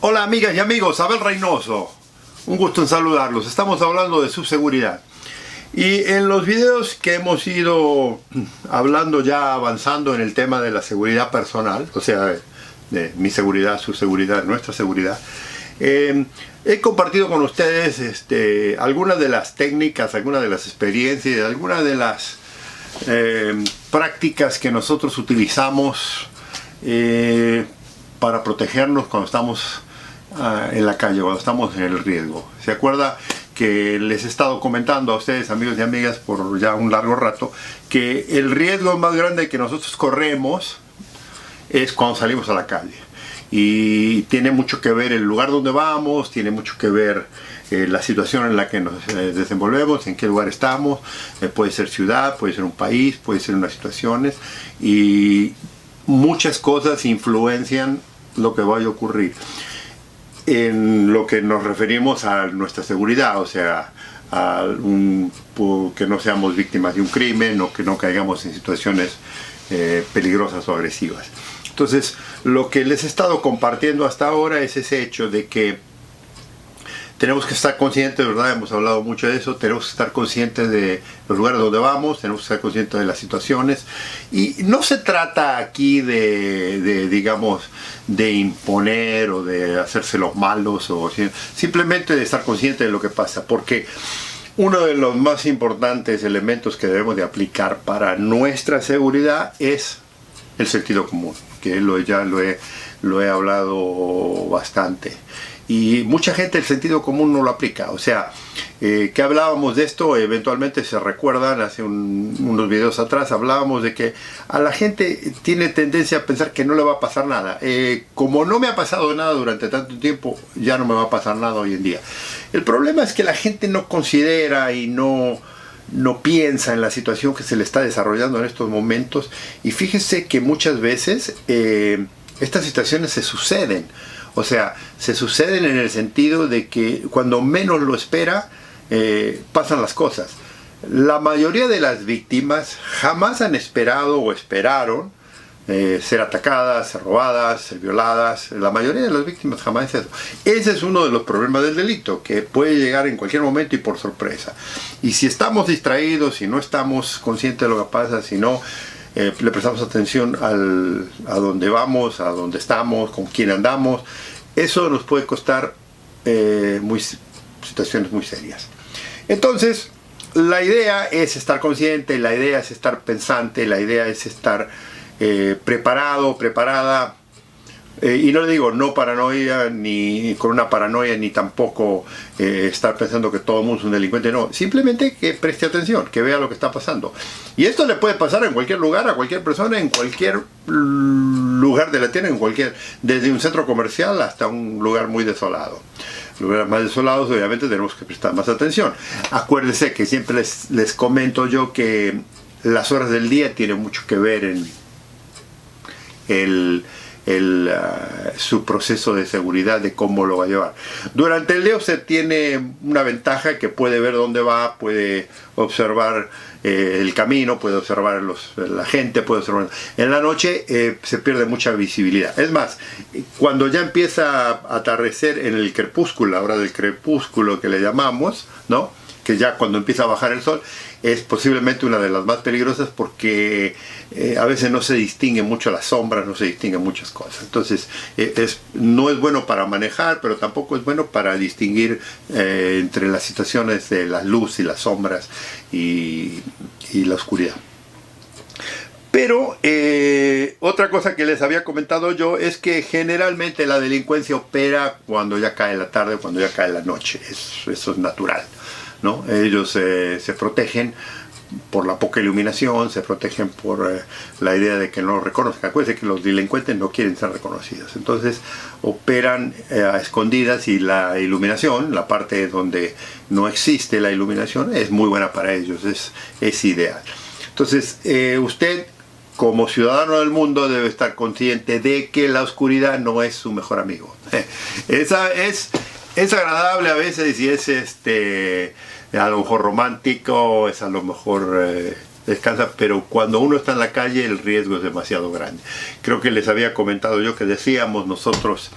Hola amigas y amigos, Abel Reynoso, un gusto en saludarlos. Estamos hablando de su seguridad. Y en los videos que hemos ido hablando, ya avanzando en el tema de la seguridad personal, o sea, de mi seguridad, su seguridad, nuestra seguridad, he compartido con ustedes algunas de las técnicas, algunas de las experiencias, algunas de las prácticas que nosotros utilizamos para protegernos cuando estamos en la calle, cuando estamos en el riesgo. ¿Se acuerda que les he estado comentando a ustedes, amigos y amigas, por ya un largo rato, que el riesgo más grande que nosotros corremos es cuando salimos a la calle? Y tiene mucho que ver el lugar donde vamos, tiene mucho que ver la situación en la que nos desenvolvemos, en qué lugar estamos. Puede ser ciudad, puede ser un país, puede ser unas situaciones, y muchas cosas influencian lo que vaya a ocurrir en lo que nos referimos a nuestra seguridad, o sea, que no seamos víctimas de un crimen o que no caigamos en situaciones peligrosas o agresivas. Entonces, lo que les he estado compartiendo hasta ahora es ese hecho de que tenemos que estar conscientes, ¿verdad? Hemos hablado mucho de eso. Tenemos que estar conscientes de los lugares donde vamos, tenemos que estar conscientes de las situaciones. Y no se trata aquí digamos, de imponer o de hacerse los malos, o simplemente de estar conscientes de lo que pasa. Porque uno de los más importantes elementos que debemos de aplicar para nuestra seguridad es el sentido común, que ya lo he hablado bastante. Y mucha gente el sentido común no lo aplica. O sea, que hablábamos de esto, eventualmente se recuerdan, hace unos videos atrás hablábamos de que a la gente tiene tendencia a pensar que no le va a pasar nada. Como no me ha pasado nada durante tanto tiempo, ya no me va a pasar nada hoy en día. El problema es que la gente no considera y no piensa en la situación que se le está desarrollando en estos momentos. Y fíjese que muchas veces estas situaciones se suceden. O sea, se suceden en el sentido de que cuando menos lo espera, pasan las cosas. La mayoría de las víctimas jamás han esperado o esperaron ser atacadas, ser robadas, ser violadas. La mayoría de las víctimas jamás eso. Ese es uno de los problemas del delito, que puede llegar en cualquier momento y por sorpresa. Y si estamos distraídos, si no estamos conscientes de lo que pasa, si no le prestamos atención a dónde vamos, a dónde estamos, con quién andamos, eso nos puede costar situaciones muy serias. Entonces, la idea es estar consciente, la idea es estar pensante, la idea es estar preparado, preparada. Y no le digo no paranoia, ni con una paranoia, ni tampoco estar pensando que todo el mundo es un delincuente. No, simplemente que preste atención, que vea lo que está pasando. Y esto le puede pasar en cualquier lugar, a cualquier persona, en cualquier lugar de la tierra, desde un centro comercial hasta un lugar muy desolado. Lugares más desolados, obviamente, tenemos que prestar más atención. Acuérdense que siempre les comento yo que las horas del día tienen mucho que ver en su proceso de seguridad, de cómo lo va a llevar. Durante el día usted tiene una ventaja, que puede ver dónde va, puede observar el camino, puede observar la gente, puede observar. En la noche se pierde mucha visibilidad. Es más, cuando ya empieza a atardecer en el crepúsculo, la hora del crepúsculo que le llamamos, ¿no?, que ya cuando empieza a bajar el sol, es posiblemente una de las más peligrosas, porque a veces no se distinguen mucho las sombras, no se distinguen muchas cosas. Entonces no es bueno para manejar, pero tampoco es bueno para distinguir entre las situaciones de la luz y las sombras y la oscuridad. Pero otra cosa que les había comentado yo es que generalmente la delincuencia opera cuando ya cae la tarde, cuando ya cae la noche. Eso es natural, ¿no? Ellos se protegen por la poca iluminación, se protegen por la idea de que no los reconozcan. Acuérdense que los delincuentes no quieren ser reconocidos, entonces operan a escondidas, y la iluminación, la parte donde no existe la iluminación, es muy buena para ellos, es ideal. Entonces usted, como ciudadano del mundo, debe estar consciente de que la oscuridad no es su mejor amigo. Esa es agradable a veces, y es a lo mejor romántico, es a lo mejor descansa, pero cuando uno está en la calle el riesgo es demasiado grande. Creo que les había comentado yo que decíamos nosotros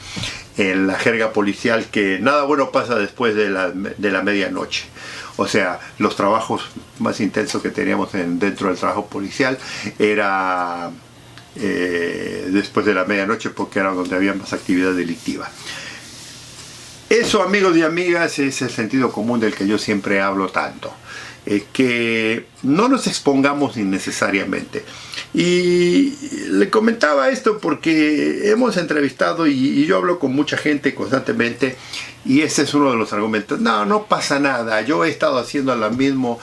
en la jerga policial que nada bueno pasa después de la medianoche. O sea, los trabajos más intensos que teníamos dentro del trabajo policial era después de la medianoche, porque era donde había más actividad delictiva. Eso, amigos y amigas, es el sentido común del que yo siempre hablo tanto. Que no nos expongamos innecesariamente. Y le comentaba esto porque hemos entrevistado y yo hablo con mucha gente constantemente, y ese es uno de los argumentos. No pasa nada, yo he estado haciendo lo mismo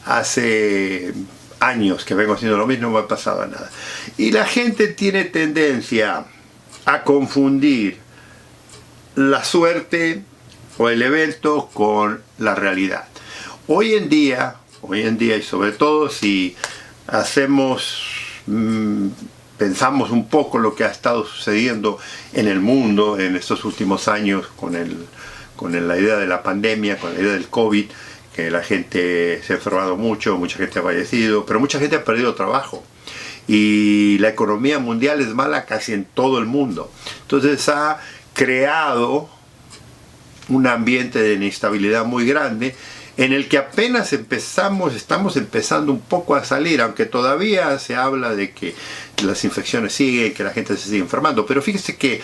hace años que vengo haciendo lo mismo, no me ha pasado nada. Y la gente tiene tendencia a confundir la suerte o el evento con la realidad. Hoy en día, y sobre todo si pensamos un poco lo que ha estado sucediendo en el mundo en estos últimos años con la idea de la pandemia, con la idea del COVID, que la gente se ha enfermado mucho, mucha gente ha fallecido, pero mucha gente ha perdido trabajo. Y la economía mundial es mala casi en todo el mundo. Entonces ha creado un ambiente de inestabilidad muy grande, en el que apenas estamos empezando un poco a salir, aunque todavía se habla de que las infecciones siguen, que la gente se sigue enfermando. Pero fíjese que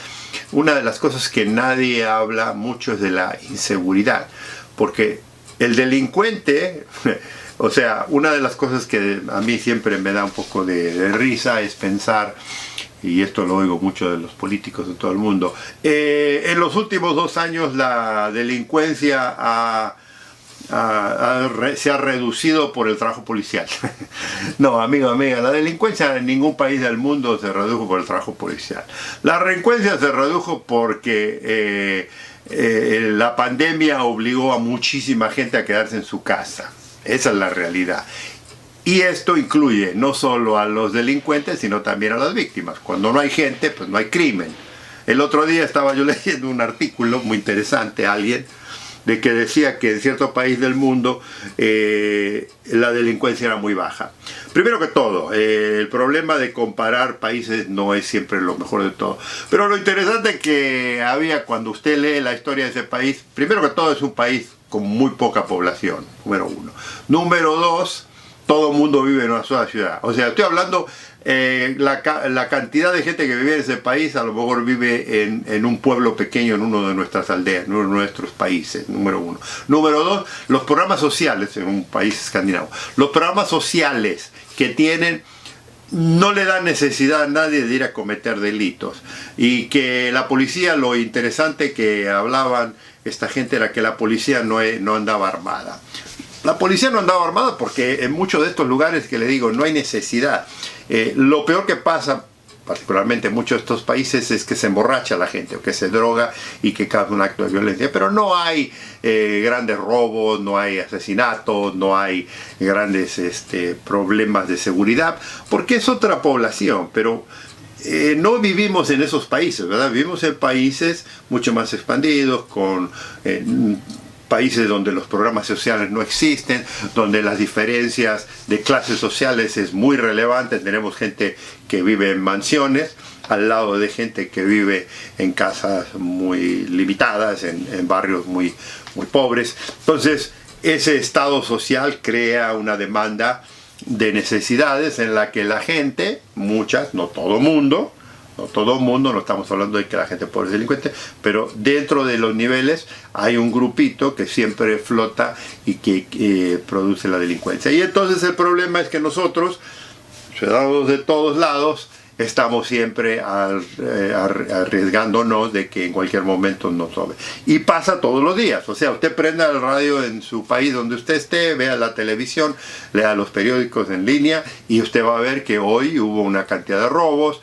una de las cosas que nadie habla mucho es de la inseguridad, porque el delincuente, o sea, una de las cosas que a mí siempre me da un poco de risa es pensar, y esto lo oigo mucho de los políticos de todo el mundo, en los últimos 2 años la delincuencia se ha reducido por el trabajo policial. No, amiga, la delincuencia en ningún país del mundo se redujo por el trabajo policial. La delincuencia se redujo porque la pandemia obligó a muchísima gente a quedarse en su casa. Esa es la realidad. Y esto incluye no solo a los delincuentes, sino también a las víctimas. Cuando no hay gente, pues no hay crimen. El otro día estaba yo leyendo un artículo muy interesante, de que decía que en cierto país del mundo la delincuencia era muy baja. Primero que todo, el problema de comparar países no es siempre lo mejor de todo. Pero lo interesante que había cuando usted lee la historia de ese país, primero que todo es un país con muy poca población, número 1. Número 2, todo el mundo vive en una sola ciudad. O sea, estoy hablando la cantidad de gente que vive en ese país, a lo mejor vive en un pueblo pequeño, en uno de nuestras aldeas, en uno de nuestros países, número 1. Número 2, los programas sociales en un país escandinavo. Los programas sociales que tienen no le dan necesidad a nadie de ir a cometer delitos. Y que la policía, lo interesante que hablaban esta gente era que la policía no andaba armada. La policía no andaba armada porque en muchos de estos lugares que le digo no hay necesidad. Lo peor que pasa, particularmente en muchos de estos países, es que se emborracha la gente o que se droga y que causa un acto de violencia. Pero no hay grandes robos, no hay asesinatos, no hay grandes problemas de seguridad, porque es otra población. Pero no vivimos en esos países, ¿verdad? Vivimos en países mucho más expandidos, con países donde los programas sociales no existen, donde las diferencias de clases sociales es muy relevante. Tenemos gente que vive en mansiones al lado de gente que vive en casas muy limitadas, en barrios muy pobres. Entonces, ese estado social crea una demanda de necesidades en la que la gente, muchas, no todo mundo, no estamos hablando de que la gente pobre es delincuente, pero dentro de los niveles hay un grupito que siempre flota y que produce la delincuencia. Y entonces el problema es que nosotros, ciudadanos de todos lados, estamos siempre arriesgándonos de que en cualquier momento nos roben. Y pasa todos los días. O sea, usted prenda el radio en su país donde usted esté, vea la televisión, lea los periódicos en línea, y usted va a ver que hoy hubo una cantidad de robos.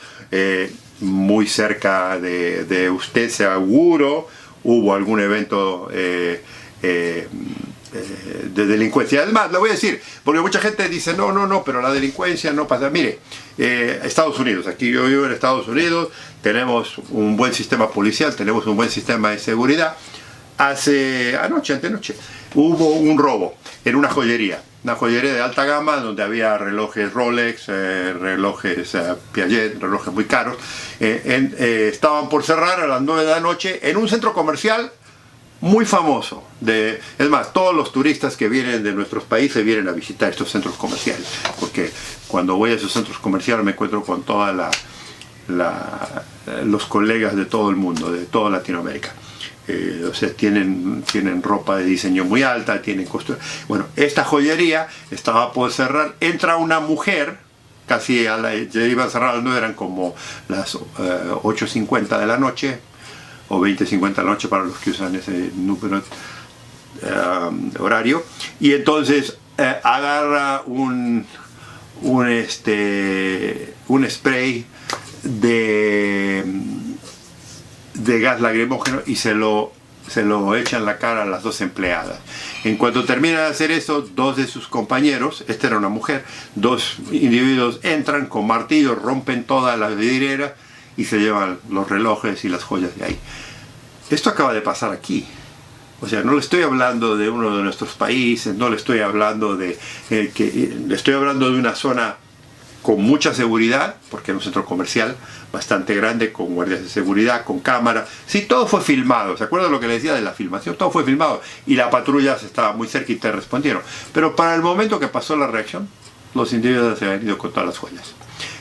Muy cerca de usted, seguro, hubo algún evento de delincuencia. Además, le voy a decir, porque mucha gente dice, no, pero la delincuencia no pasa. Mire, Estados Unidos, aquí yo vivo en Estados Unidos, tenemos un buen sistema policial, tenemos un buen sistema de seguridad. Antenoche, hubo un robo en una joyería. una joyería de alta gama donde había relojes Rolex, relojes Piaget, relojes muy caros. Estaban por cerrar a las 9 de la noche en un centro comercial muy famoso. Es más, todos los turistas que vienen de nuestros países vienen a visitar estos centros comerciales, porque cuando voy a esos centros comerciales me encuentro con todos los colegas de todo el mundo, de toda Latinoamérica. O sea, tienen ropa de diseño muy alta, tienen costura. Bueno, esta joyería estaba por cerrar, entra una mujer, casi ya iba a cerrar a las 9, eran como las 8:50 de la noche, o 20:50 de la noche para los que usan ese número horario, y entonces agarra un spray de gas lacrimógeno y se lo echa en la cara a las dos empleadas. En cuanto termina de hacer eso, dos de sus compañeros, esta era una mujer, dos individuos entran con martillos, rompen toda la vidriera y se llevan los relojes y las joyas de ahí. Esto acaba de pasar aquí. O sea, no le estoy hablando de uno de nuestros países, no le estoy hablando le estoy hablando de una zona con mucha seguridad, porque era un centro comercial bastante grande, con guardias de seguridad, con cámaras. Sí, todo fue filmado. ¿Se acuerdan lo que le decía de la filmación? Todo fue filmado. Y la patrulla estaba muy cerca y te respondieron. Pero para el momento que pasó la reacción, los individuos se habían ido con todas las joyas.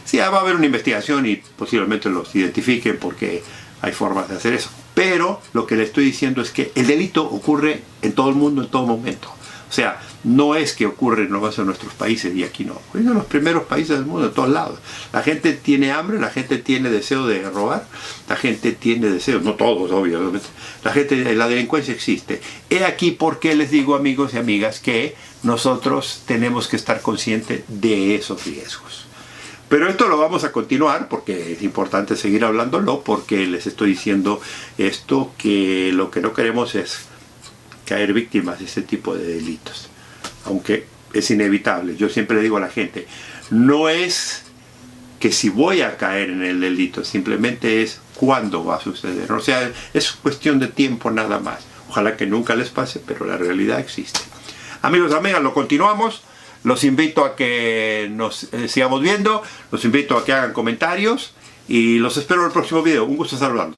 Sí, va a haber una investigación y posiblemente los identifiquen porque hay formas de hacer eso. Pero lo que le estoy diciendo es que el delito ocurre en todo el mundo, en todo momento. O sea, no es que ocurre nomás en nuestros países y aquí no. Ocurre en los primeros países del mundo, de todos lados. La gente tiene hambre, la gente tiene deseo de robar, la gente tiene deseo, no todos, obviamente. La delincuencia existe. He aquí por qué les digo, amigos y amigas, que nosotros tenemos que estar conscientes de esos riesgos. Pero esto lo vamos a continuar porque es importante seguir hablándolo, porque les estoy diciendo esto, que lo que no queremos es caer víctimas de este tipo de delitos, aunque es inevitable. Yo siempre le digo a la gente, no es que si voy a caer en el delito, simplemente es cuándo va a suceder. O sea, es cuestión de tiempo nada más. Ojalá que nunca les pase, pero la realidad existe. Amigos y amigas, lo continuamos. Los invito a que nos sigamos viendo, los invito a que hagan comentarios y los espero en el próximo video. Un gusto saludarlos.